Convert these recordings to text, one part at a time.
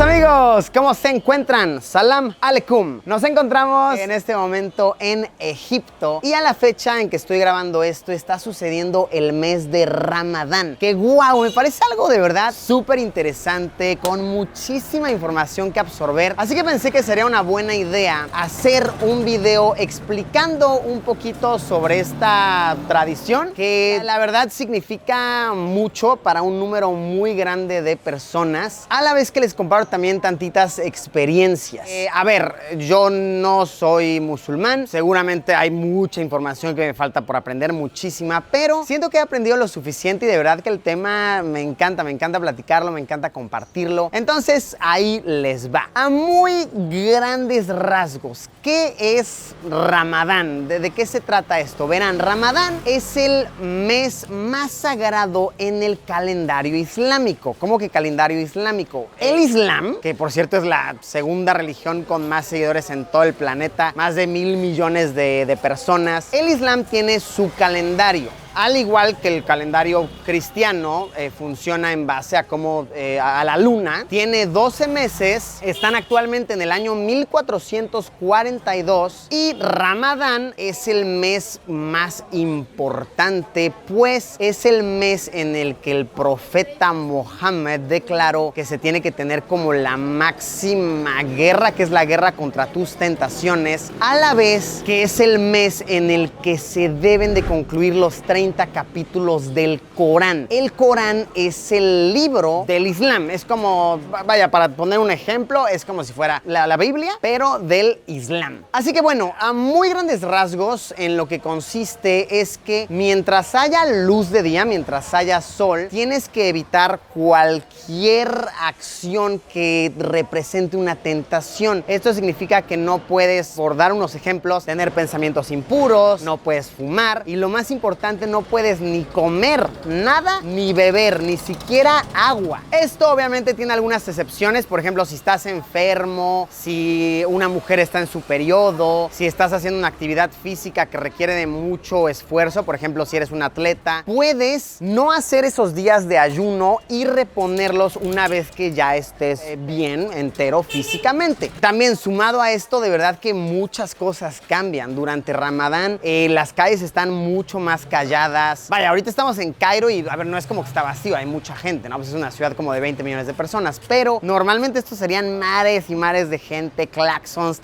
Amigos, ¿cómo se encuentran? Salam aleikum. Nos encontramos en este momento en Egipto y a la fecha en que estoy grabando esto está sucediendo el mes de Ramadán. Que guau, me parece algo de verdad súper interesante, con muchísima información que absorber. Así que pensé que sería una buena idea hacer un video explicando un poquito sobre esta tradición que la verdad significa mucho para un número muy grande de personas, a la vez que les comparto también tantitas experiencias. A ver, yo no soy musulmán, seguramente hay mucha información que me falta por aprender, muchísima, pero siento que he aprendido lo suficiente y de verdad que el tema me encanta platicarlo, me encanta compartirlo. Entonces ahí les va. A muy grandes rasgos, ¿qué es Ramadán? ¿De qué se trata esto? Verán, Ramadán es el mes más sagrado en el calendario islámico. ¿Cómo que calendario islámico? El Islam, que por cierto es la segunda religión con más seguidores en todo el planeta, más de 1.000 millones de personas. El Islam tiene su calendario. Al igual que el calendario cristiano funciona en base a a la luna, tiene 12 meses, están actualmente en el año 1442 y Ramadán es el mes más importante, pues es el mes en el que el profeta Mohammed declaró que se tiene que tener como la máxima guerra, que es la guerra contra tus tentaciones, a la vez que es el mes en el que se deben de concluir los 30 capítulos del Corán. El Corán es el libro del Islam. Es como, vaya, para poner un ejemplo, es como si fuera la Biblia, pero del Islam. Así que bueno, a muy grandes rasgos, en lo que consiste es que mientras haya luz de día, mientras haya sol, tienes que evitar cualquier acción que represente una tentación. Esto significa que no puedes, por dar unos ejemplos, tener pensamientos impuros, no puedes fumar y lo más importante, no puedes ni comer nada ni beber, ni siquiera agua. Esto obviamente tiene algunas excepciones, por ejemplo, si estás enfermo, si una mujer está en su periodo, si estás haciendo una actividad física que requiere de mucho esfuerzo, por ejemplo, si eres un atleta, puedes no hacer esos días de ayuno y reponerlos una vez que ya estés bien, entero físicamente. También sumado a esto, de verdad que muchas cosas cambian durante Ramadán. Las calles están mucho más calladas. Vaya, ahorita estamos en Cairo y, a ver, no es como que está vacío, hay mucha gente, ¿no? Pues es una ciudad como de 20 millones de personas, pero normalmente estos serían mares y mares de gente, claxons,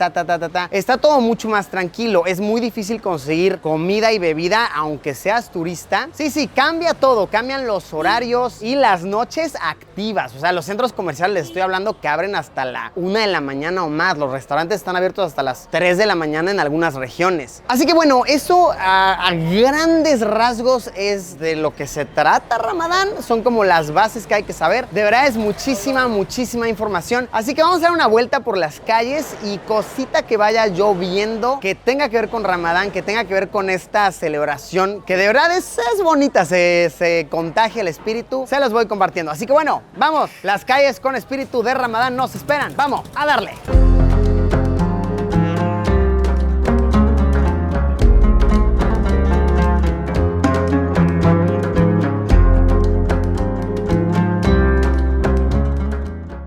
Está todo mucho más tranquilo, es muy difícil conseguir comida y bebida, aunque seas turista. Sí, cambia todo, cambian los horarios y las noches activas, o sea, los centros comerciales, les estoy hablando que abren hasta la 1 de la mañana o más, los restaurantes están abiertos hasta las 3 de la mañana en algunas regiones. Así que bueno, eso a grandes rasgos es de lo que se trata Ramadán, son como las bases que hay que saber. De verdad es muchísima información, así que vamos a dar una vuelta por las calles y cosita que vaya yo viendo que tenga que ver con Ramadán, que tenga que ver con esta celebración, que de verdad es bonita, se contagia el espíritu, se los voy compartiendo. Así que bueno, vamos, las calles con espíritu de Ramadán nos esperan, vamos a darle.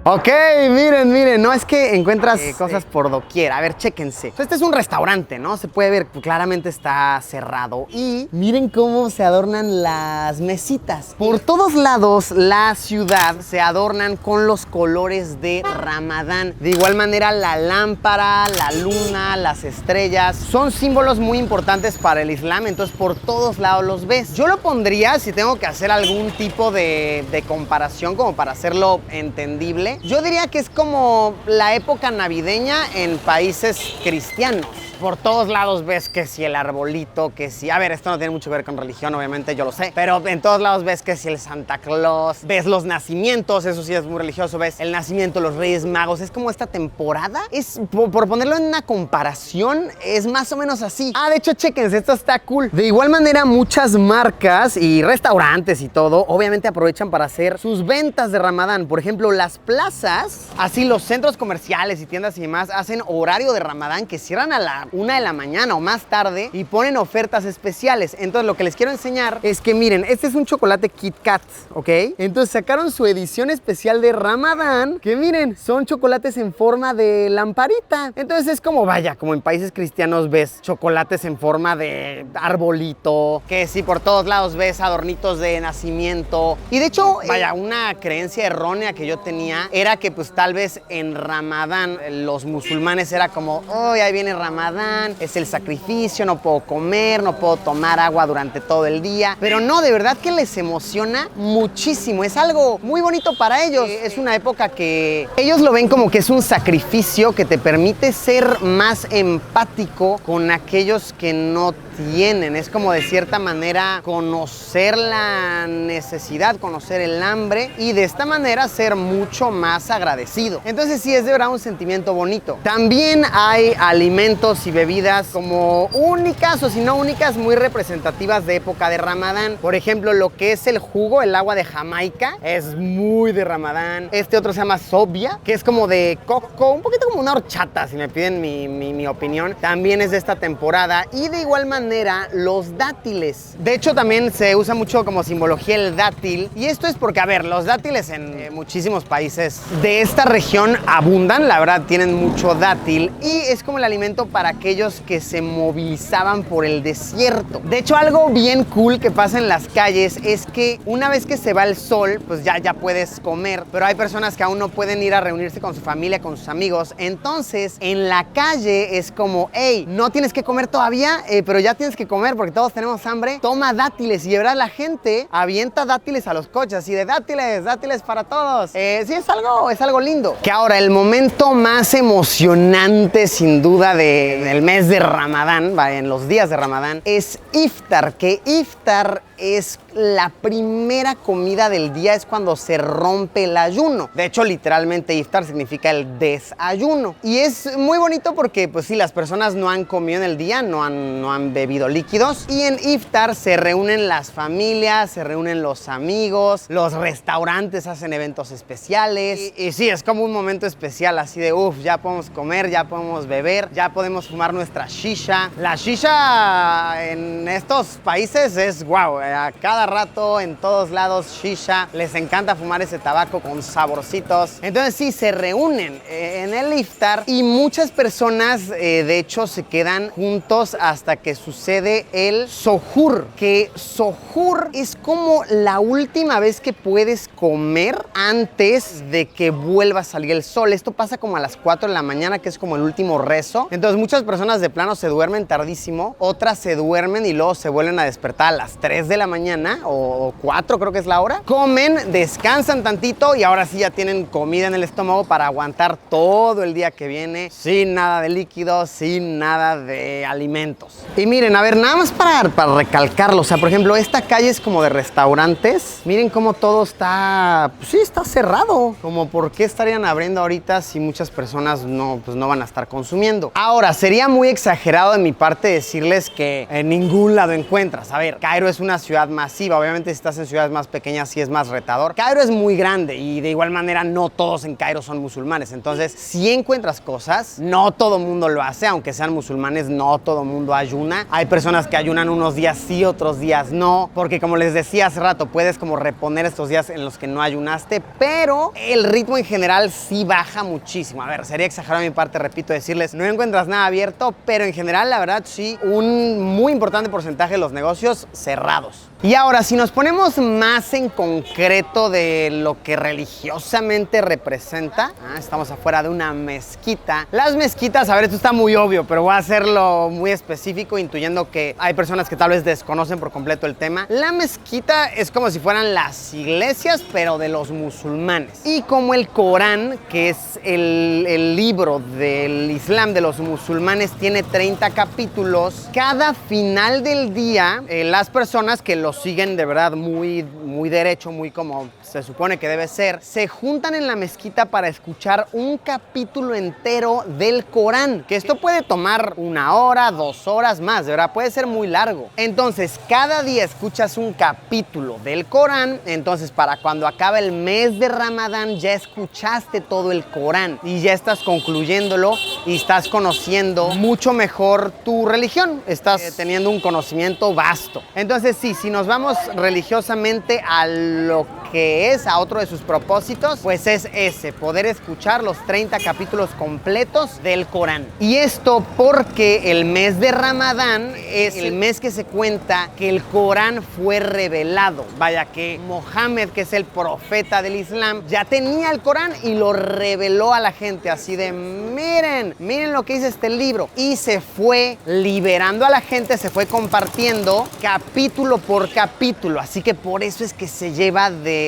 Ok, miren, no es que encuentras cosas por doquier. A ver, chéquense. Este es un restaurante, ¿no? Se puede ver, claramente está cerrado. Y miren cómo se adornan las mesitas. Por todos lados, la ciudad se adornan con los colores de Ramadán. De igual manera, la lámpara, la luna, las estrellas son símbolos muy importantes para el Islam. Entonces, por todos lados los ves. Yo lo pondría, si tengo que hacer algún tipo de comparación, como para hacerlo entendible, Yo diría que es como la época navideña en países cristianos. Por todos lados ves que si el arbolito, que si... A ver, esto no tiene mucho que ver con religión, obviamente, yo lo sé. Pero en todos lados ves que si el Santa Claus, ves los nacimientos, eso sí es muy religioso, ves el nacimiento, los Reyes Magos. Es como esta temporada. Es, por ponerlo en una comparación, es más o menos así. Ah, de hecho, chéquense, esto está cool. De igual manera, muchas marcas y restaurantes y todo, obviamente aprovechan para hacer sus ventas de Ramadán. Por ejemplo, las plazas, así los centros comerciales y tiendas y demás, hacen horario de Ramadán que cierran a la 1 de la mañana o más tarde y ponen ofertas especiales. Entonces lo que les quiero enseñar es que miren, este es un chocolate Kit Kat, ¿ok? Entonces sacaron su edición especial de Ramadán, que miren, son chocolates en forma de lamparita. Entonces es como, vaya, como en países cristianos ves chocolates en forma de arbolito, que si por todos lados ves adornitos de nacimiento. Y de hecho, vaya, una creencia errónea que yo tenía era que pues tal vez en Ramadán los musulmanes era como, oh, ahí viene Ramadán, es el sacrificio, no puedo comer, no puedo tomar agua durante todo el día. Pero no, de verdad que les emociona muchísimo. Es algo muy bonito para ellos. Es una época que ellos lo ven como que es un sacrificio que te permite ser más empático con aquellos que no tienen. Es como de cierta manera conocer la necesidad, conocer el hambre y de esta manera ser mucho más agradecido. Entonces sí, es de verdad un sentimiento bonito. También hay alimentos y bebidas como únicas o si no únicas, muy representativas de época de Ramadán. Por ejemplo, lo que es el jugo, el agua de Jamaica, es muy de Ramadán. Este otro se llama Sobia, que es como de coco, un poquito como una horchata, si me piden mi opinión. También es de esta temporada. Y de igual manera, los dátiles. De hecho, también se usa mucho como simbología el dátil. Y esto es porque, a ver, los dátiles en muchísimos países de esta región abundan. La verdad, tienen mucho dátil. Y es como el alimento para aquellos que se movilizaban por el desierto. De hecho, algo bien cool que pasa en las calles es que una vez que se va el sol, pues ya puedes comer. Pero hay personas que aún no pueden ir a reunirse con su familia, con sus amigos. Entonces, en la calle es como, hey, no tienes que comer todavía, pero ya tienes que comer porque todos tenemos hambre. Toma dátiles y de verdad la gente avienta dátiles a los coches así de dátiles para todos. Sí, es algo lindo. Que ahora el momento más emocionante sin duda del mes de Ramadán, en los días de Ramadán, es Iftar, que Iftar es la primera comida del día, es cuando se rompe el ayuno. De hecho, literalmente Iftar significa el desayuno. Y es muy bonito porque, pues sí, las personas no han comido en el día, no han bebido líquidos. Y en Iftar se reúnen las familias, se reúnen los amigos, los restaurantes hacen eventos especiales. Y sí, es como un momento especial, así de, ya podemos comer, ya podemos beber, ya podemos fumar nuestra shisha. La shisha en estos países es wow. A cada rato, en todos lados, shisha. Les encanta fumar ese tabaco con saborcitos. Entonces sí, se reúnen en el iftar y muchas personas, de hecho, se quedan juntos hasta que sucede el sohur. Que sohur es como la última vez que puedes comer antes de que vuelva a salir el sol. Esto pasa como a las 4 de la mañana, que es como el último rezo. Entonces muchas personas de plano se duermen tardísimo, otras se duermen y luego se vuelven a despertar a las 3 de la mañana o 4, creo que es la hora. Comen, descansan tantito y ahora sí ya tienen comida en el estómago para aguantar todo el día que viene, sin nada de líquidos, sin nada de alimentos. Y miren, a ver, nada más para recalcarlo, o sea, por ejemplo, esta calle es como de restaurantes. Miren cómo todo está, pues sí, está cerrado. Como por qué estarían abriendo ahorita si muchas personas no van a estar consumiendo. Ahora, sería muy exagerado de mi parte decirles que en ningún lado encuentras. A ver, Cairo es una ciudad masiva. Obviamente si estás en ciudades más pequeñas sí es más retador. Cairo es muy grande y de igual manera no todos en Cairo son musulmanes. Entonces, si encuentras cosas, no todo mundo lo hace. Aunque sean musulmanes, no todo mundo ayuna. Hay personas que ayunan unos días sí, otros días no. Porque como les decía hace rato, puedes como reponer estos días en los que no ayunaste. Pero el ritmo en general sí baja muchísimo. A ver, sería exagerado de mi parte, repito, decirles, no encuentras nada abierto. Pero en general, la verdad, sí, un muy importante porcentaje de los negocios cerrados. Y ahora, si nos ponemos más en concreto de lo que religiosamente representa, estamos afuera de una mezquita. Las mezquitas, a ver, esto está muy obvio, pero voy a hacerlo muy específico, intuyendo que hay personas que tal vez desconocen por completo el tema. La mezquita es como si fueran las iglesias, pero de los musulmanes. Y como el Corán, que es el libro del Islam de los musulmanes, tiene 30 capítulos, cada final del día, las personas que lo siguen de verdad muy derecho, muy como se supone que debe ser, se juntan en la mezquita para escuchar un capítulo entero del Corán, que esto puede tomar 1 hora, 2 horas más, de verdad, puede ser muy largo. Entonces, cada día escuchas un capítulo del Corán, entonces para cuando acaba el mes de Ramadán ya escuchaste todo el Corán y ya estás concluyéndolo y estás conociendo mucho mejor tu religión, estás teniendo un conocimiento vasto. Entonces sí, si nos vamos religiosamente a lo que es, a otro de sus propósitos, pues es ese, poder escuchar los 30 capítulos completos del Corán. Y esto porque el mes de Ramadán es el mes que se cuenta que el Corán fue revelado. Vaya, que Mohammed, que es el profeta del Islam, ya tenía el Corán y lo reveló a la gente, así de miren lo que dice este libro. Y se fue liberando a la gente, se fue compartiendo capítulo por capítulo, así que por eso es que se lleva de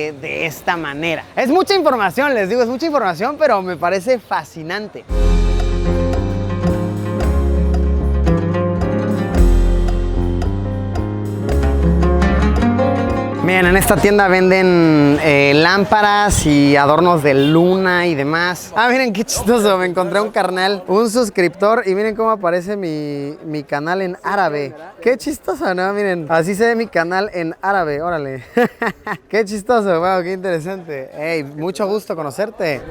esta manera. Es mucha información, les digo, es mucha información, pero me parece fascinante. Miren, en esta tienda venden lámparas y adornos de luna y demás. Miren qué chistoso, me encontré un carnal, un suscriptor, y miren cómo aparece mi canal en árabe. Qué chistoso, ¿no? Miren, así se ve mi canal en árabe, órale. Qué chistoso, wow, qué interesante. Hey, mucho gusto conocerte.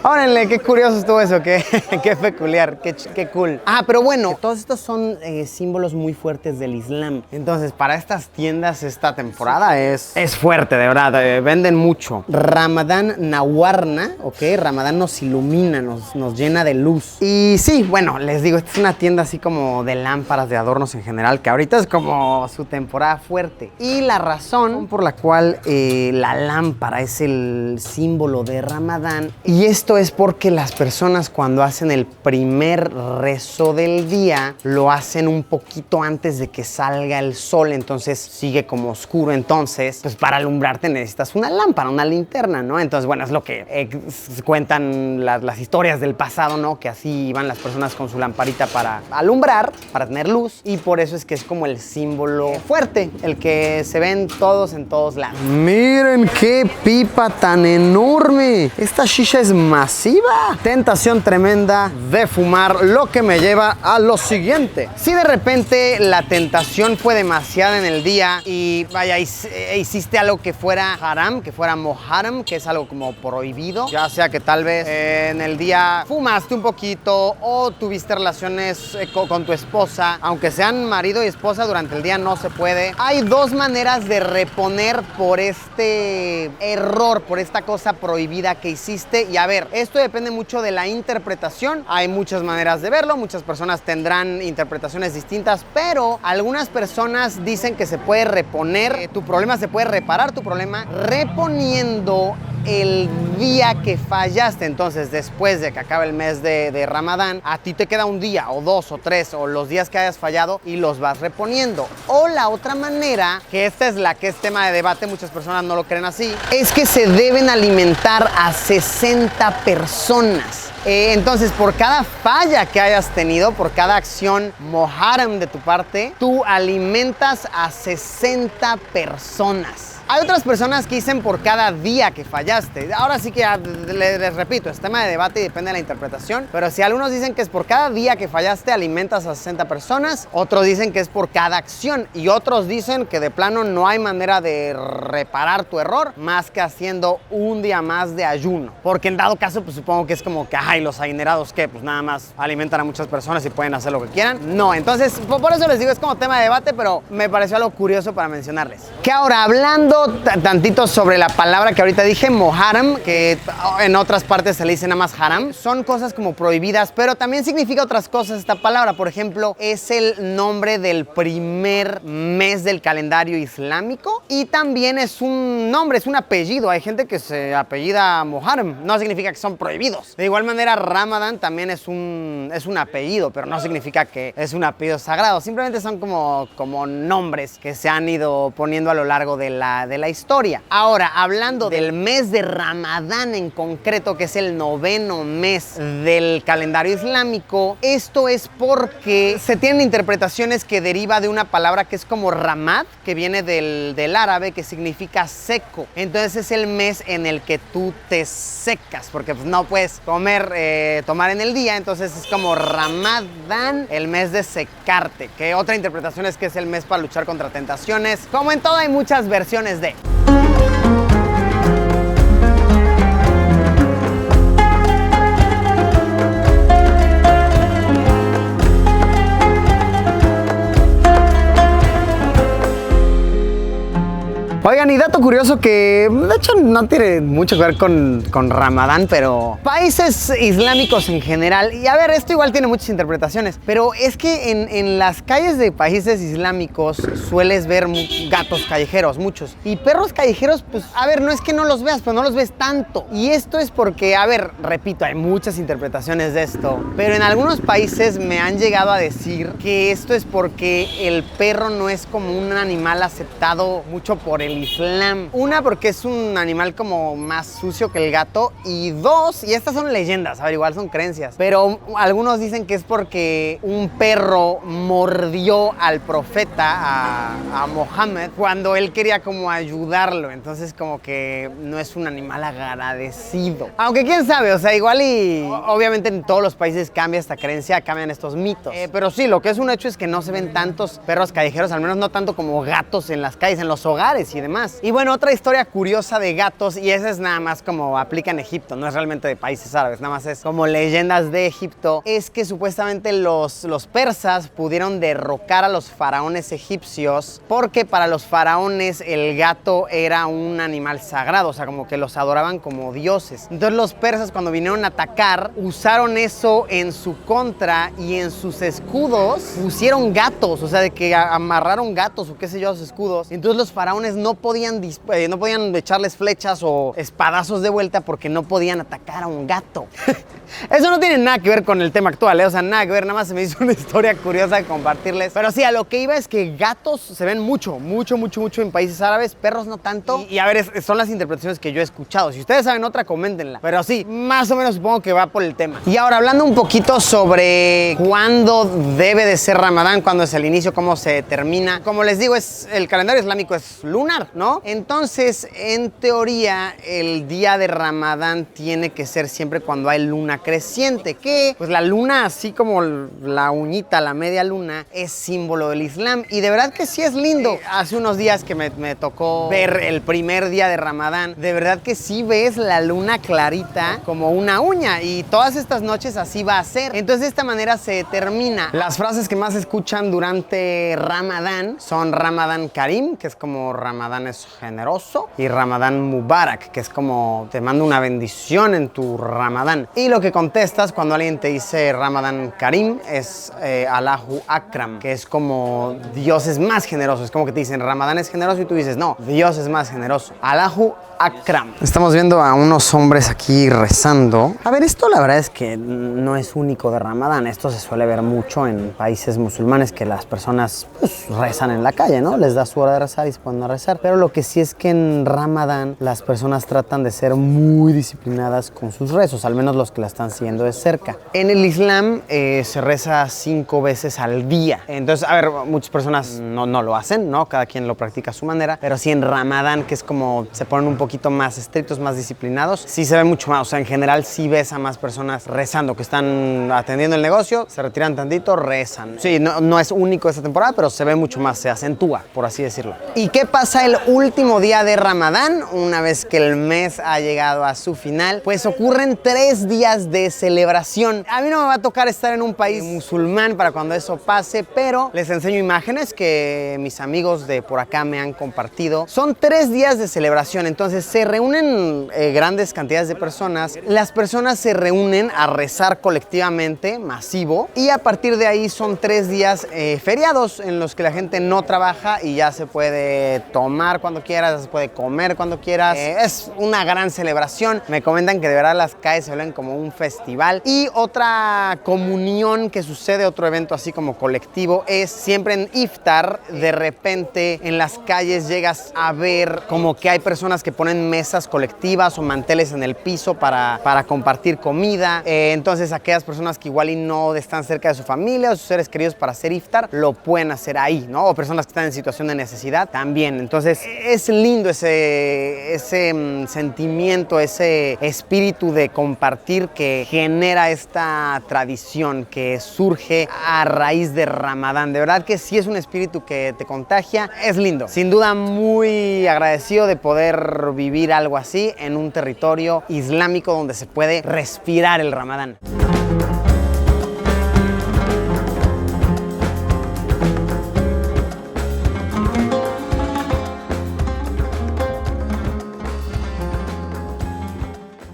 Órale, qué curioso estuvo eso, qué peculiar, qué cool. Pero bueno, todos estos son símbolos muy fuertes del Islam. Entonces, para estas tiendas, esta temporada es fuerte, de verdad, venden mucho. Ramadán Nawarna, ok, Ramadán nos ilumina, nos llena de luz. Y sí, bueno, les digo, esta es una tienda así como de lámparas, de adornos en general, que ahorita es como su temporada fuerte. Y la razón por la cual la lámpara es el símbolo de Ramadán, y esto es porque las personas cuando hacen el primer rezo del día, lo hacen un poquito antes de que salga el sol, entonces sigue como oscuro, entonces pues para alumbrarte necesitas una lámpara, una linterna, ¿no? Entonces bueno, es lo que cuentan las historias del pasado, ¿no? Que así iban las personas con su lamparita para alumbrar, para tener luz, y por eso es que es como el símbolo fuerte, el que se ven todos en todos lados. Miren qué pipa tan enorme, esta shisha es masiva. Tentación tremenda de fumar, lo que me lleva a lo siguiente. Si de repente la tentación fue demasiada en el día y vaya, hiciste algo que fuera haram, que fuera moharam, que es algo como prohibido, ya sea que tal vez en el día fumaste un poquito o tuviste relaciones con tu esposa, aunque sean marido y esposa, durante el día no se puede. Hay 2 maneras de reponer por este error, por esta cosa prohibida que hiciste. Y a ver, esto depende mucho de la interpretación. Hay muchas maneras de verlo, muchas personas tendrán interpretaciones distintas, pero algunas personas dicen que se puede reponer tu problema, se puede reparar tu problema reponiendo el día que fallaste. Entonces, después de que acabe el mes de Ramadán, a ti te queda un día o 2 o 3 o los días que hayas fallado y los vas reponiendo. O la otra manera, que esta es la que es tema de debate, muchas personas no lo creen así, es que se deben alimentar a 60 personas. Entonces, por cada falla que hayas tenido, por cada acción moharam de tu parte, tú alimentas a 60 personas. Hay otras personas que dicen por cada día que fallaste. Ahora sí que les repito, es tema de debate y depende de la interpretación. Pero si algunos dicen que es por cada día que fallaste alimentas a 60 personas, otros dicen que es por cada acción, y otros dicen que de plano no hay manera de reparar tu error más que haciendo un día más de ayuno. Porque en dado caso, pues supongo que es como que, ay, los adinerados que pues nada más alimentan a muchas personas y pueden hacer lo que quieran. No, entonces por eso les digo, es como tema de debate, pero me pareció algo curioso para mencionarles. Que ahora, hablando hablando tantito sobre la palabra que ahorita dije, Muharram, que en otras partes se le dice nada más haram, son cosas como prohibidas, pero también significa otras cosas esta palabra. Por ejemplo, es el nombre del primer mes del calendario islámico y también es un nombre, es un apellido. Hay gente que se apellida Muharram, no significa que son prohibidos. De igual manera, Ramadán también es un apellido, pero no significa que es un apellido sagrado. Simplemente son como nombres que se han ido poniendo a lo largo de la historia. Ahora, hablando del mes de Ramadán en concreto, que es el 9º mes del calendario islámico, esto es porque se tienen interpretaciones que deriva de una palabra que es como ramad, que viene del árabe, que significa seco. Entonces es el mes en el que tú te secas, porque pues, no puedes tomar en el día, entonces es como Ramadán, el mes de secarte, que otra interpretación es que es el mes para luchar contra tentaciones. Como en todo hay muchas versiones de... Oigan, y dato curioso que de hecho no tiene mucho que ver con Ramadán, pero países islámicos en general, y a ver, esto igual tiene muchas interpretaciones, pero es que en las calles de países islámicos sueles ver gatos callejeros, muchos, y perros callejeros, pues a ver, no es que no los veas, pero no los ves tanto, y esto es porque, a ver, repito, hay muchas interpretaciones de esto, pero en algunos países me han llegado a decir que esto es porque el perro no es como un animal aceptado mucho por el Islam. Una, porque es un animal como más sucio que el gato, y dos, y estas son leyendas, a ver, igual son creencias, pero algunos dicen que es porque un perro mordió al profeta, a Mohammed, cuando él quería como ayudarlo, entonces como que no es un animal agradecido. Aunque quién sabe, o sea, igual y obviamente en todos los países cambia esta creencia, cambian estos mitos, pero sí, lo que es un hecho es que no se ven tantos perros callejeros, al menos no tanto como gatos en las calles, en los hogares y demás. Y bueno, otra historia curiosa de gatos, y esa es nada más como aplica en Egipto, no es realmente de países árabes, nada más es como leyendas de Egipto, es que supuestamente los persas pudieron derrocar a los faraones egipcios porque para los faraones el gato era un animal sagrado, o sea, como que los adoraban como dioses. Entonces los persas, cuando vinieron a atacar, usaron eso en su contra y en sus escudos pusieron gatos, o sea, de que amarraron gatos o qué sé yo a sus escudos. Entonces los faraones no podían echarles flechas o espadazos de vuelta porque no podían atacar a un gato. Eso no tiene nada que ver con el tema actual, o sea, nada que ver, nada más se me hizo una historia curiosa de compartirles. Pero sí, a lo que iba es que gatos se ven mucho en países árabes, perros no tanto. Y a ver, son las interpretaciones que yo he escuchado. Si ustedes saben otra, coméntenla. Pero sí, más o menos supongo que va por el tema. Y ahora, hablando un poquito sobre cuándo debe de ser Ramadán, cuándo es el inicio, cómo se termina. Como les digo, el calendario islámico es lunar, ¿no? Entonces, en teoría, el día de Ramadán tiene que ser siempre cuando hay luna creciente, que pues la luna, así como la uñita, la media luna, es símbolo del Islam, y de verdad que sí es lindo. Hace unos días que me tocó ver el primer día de Ramadán, de verdad que sí ves la luna clarita como una uña, y todas estas noches así va a ser. Entonces de esta manera se termina. Las frases que más se escuchan durante Ramadán son Ramadán Karim, que es como Ramadán es generoso, y Ramadán Mubarak, que es como te mando una bendición en tu Ramadán. Y lo que contestas cuando alguien te dice Ramadán Karim es Allahu Akram, que es como Dios es más generoso. Es como que te dicen Ramadán es generoso y tú dices no, Dios es más generoso. Allahu Akram. Estamos viendo a unos hombres aquí rezando. A ver, esto la verdad es que no es único de Ramadán. Esto se suele ver mucho en países musulmanes, que las personas pues, rezan en la calle, ¿no? Les da su hora de rezar y se ponen a rezar. Pero lo que sí es que en Ramadán las personas tratan de ser muy disciplinadas con sus rezos, al menos los que la están siguiendo de cerca. En el Islam se reza 5 veces al día. Entonces, a ver, muchas personas no lo hacen, ¿no? Cada quien lo practica a su manera. Pero sí en Ramadán, que es como se ponen un poquito más estrictos, más disciplinados, sí se ve mucho más. O sea, en general sí ves a más personas rezando, que están atendiendo el negocio, se retiran tantito, rezan. Sí, no es único esta temporada, pero se ve mucho más, se acentúa, por así decirlo. ¿Y qué pasa el último día de Ramadán, una vez que el mes ha llegado a su final, pues ocurren 3 días de celebración. A mí no me va a tocar estar en un país musulmán para cuando eso pase, pero les enseño imágenes que mis amigos de por acá me han compartido. Son 3 días de celebración, entonces se reúnen grandes cantidades de personas. Las personas se reúnen a rezar colectivamente, masivo, y a partir de ahí son 3 días feriados en los que la gente no trabaja y ya se puede tomar cuando quieras, se puede comer cuando quieras. Es una gran celebración. Me comentan que de verdad las calles se ven como un festival. Y otra comunión que sucede, otro evento así como colectivo, es siempre en Iftar. De repente en las calles llegas a ver como que hay personas que ponen mesas colectivas o manteles en el piso para compartir comida. Entonces aquellas personas que igual y no están cerca de su familia o sus seres queridos para hacer Iftar, lo pueden hacer ahí, ¿no? O personas que están en situación de necesidad también. Entonces es lindo ese sentimiento, ese espíritu de compartir que genera esta tradición que surge a raíz de Ramadán. De verdad que sí es un espíritu que te contagia. Es lindo. Sin duda muy agradecido de poder vivir algo así en un territorio islámico donde se puede respirar el Ramadán.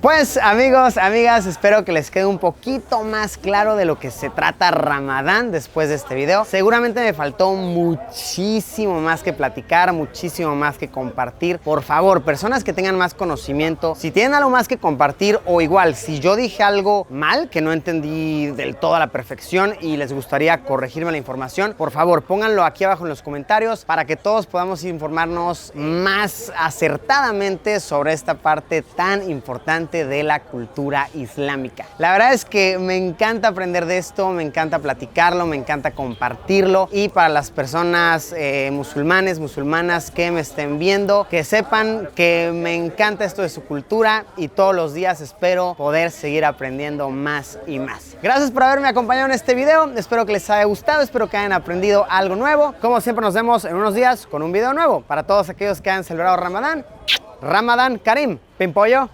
Pues amigos, amigas, espero que les quede un poquito más claro de lo que se trata Ramadán después de este video. Seguramente me faltó muchísimo más que platicar, muchísimo más que compartir. Por favor, personas que tengan más conocimiento, si tienen algo más que compartir o igual, si yo dije algo mal, que no entendí del todo a la perfección y les gustaría corregirme la información, por favor, pónganlo aquí abajo en los comentarios para que todos podamos informarnos más acertadamente sobre esta parte tan importante de la cultura islámica. La verdad es que me encanta aprender de esto, me encanta platicarlo, me encanta compartirlo, y para las personas musulmanas que me estén viendo, que sepan que me encanta esto de su cultura y todos los días espero poder seguir aprendiendo más y más. Gracias por haberme acompañado en este video, espero que les haya gustado, espero que hayan aprendido algo nuevo. Como siempre nos vemos en unos días con un video nuevo. Para todos aquellos que han celebrado Ramadán, Ramadán Karim, Pimpollo.